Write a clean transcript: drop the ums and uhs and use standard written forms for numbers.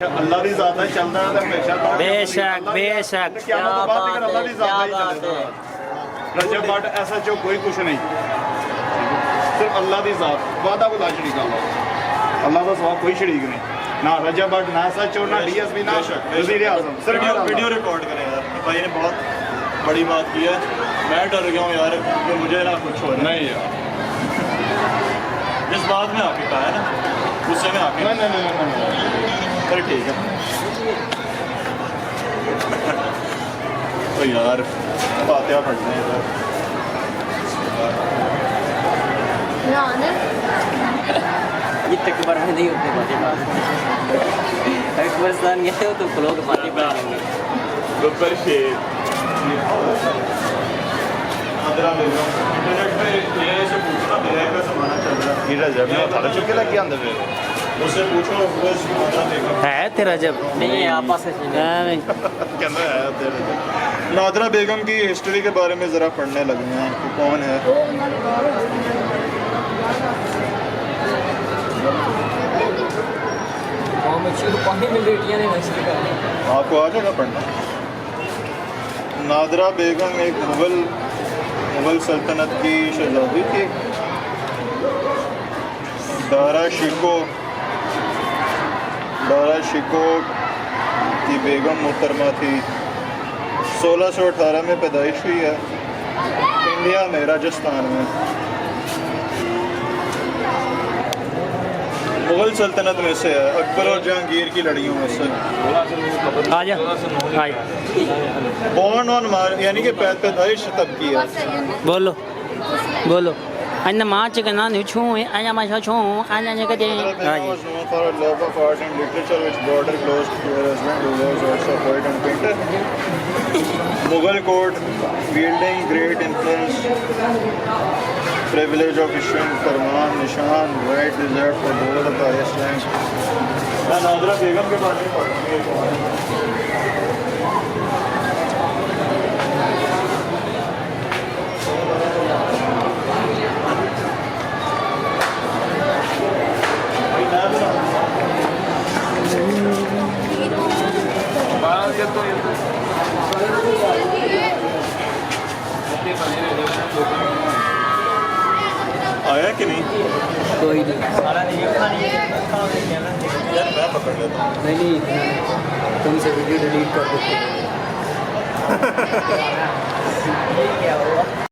अल्लाह दी ज़ात है चलता है हमेशा बेशक बेशक क्या बात है अल्लाह दी ज़ात है चलता रजब बट ऐसा जो कोई कुछ नहीं सिर्फ अल्लाह दी ज़ात वादा को ला शरीक अल्लाह का सवा कोई शरीक नहीं ना रजब बट ना सच और ना डीएसपी ना वज़ीर आज़म सिर्फ वीडियो रिकॉर्ड करें यार भाई ने बहुत बड़ी बात की है। मैं डर गया हूँ यार कि मुझे ना कुछ हो नहीं यार जिस बात में आके कहा है ना गुस्से में आके नहीं फिर ठीक है। तो यार फातिहा पढ़ते हैं ये तकबर में नहीं होते अकबरस्तान गए हो तो लोग पानी पड़ेंगे गब्बर शेर इंटरनेट पे ये से पूछना मेरा का ज़माना चल रहा है। ये रजब में थारे चुके लग गया अंदर उससे पूछो बस ज़माना देखो है तेरा जब नहीं आपस में कहना है तेरे नादरा बेगम की हिस्ट्री के बारे में ज़रा पढ़ने लगे हैं कि कौन है। आपको आ जाएगा पढ़ना। नादरा बेगम एक मुग़ल सल्तनत की शहज़ादी थी। दारा शिको की बेगम मोहतरमा थी। 1618 में पैदाइश हुई है इंडिया में राजस्थान में। मुग़ल सल्तनत में से है अकबर और जहांगीर की लड़ियों में से। आजा बॉर्न ऑन यानी कि पैदाइश तब की है। बोलो बोलो अन्ना माच के ना छू आया माशा छू आया ने कदे for a love of art and literature which brought her close to her husband who was also a poet and painter. Mughal court wielding great influence, privilege of issuing फरमान निशान right reserved for those of the highest rank. मैं नादरा बेगम के बारे में पढ़ूंगी। आया कि नहीं? कोई नहीं यार मैं पकड़ लेता हूँ। नहीं तुमसे वीडियो डिलीट कर देते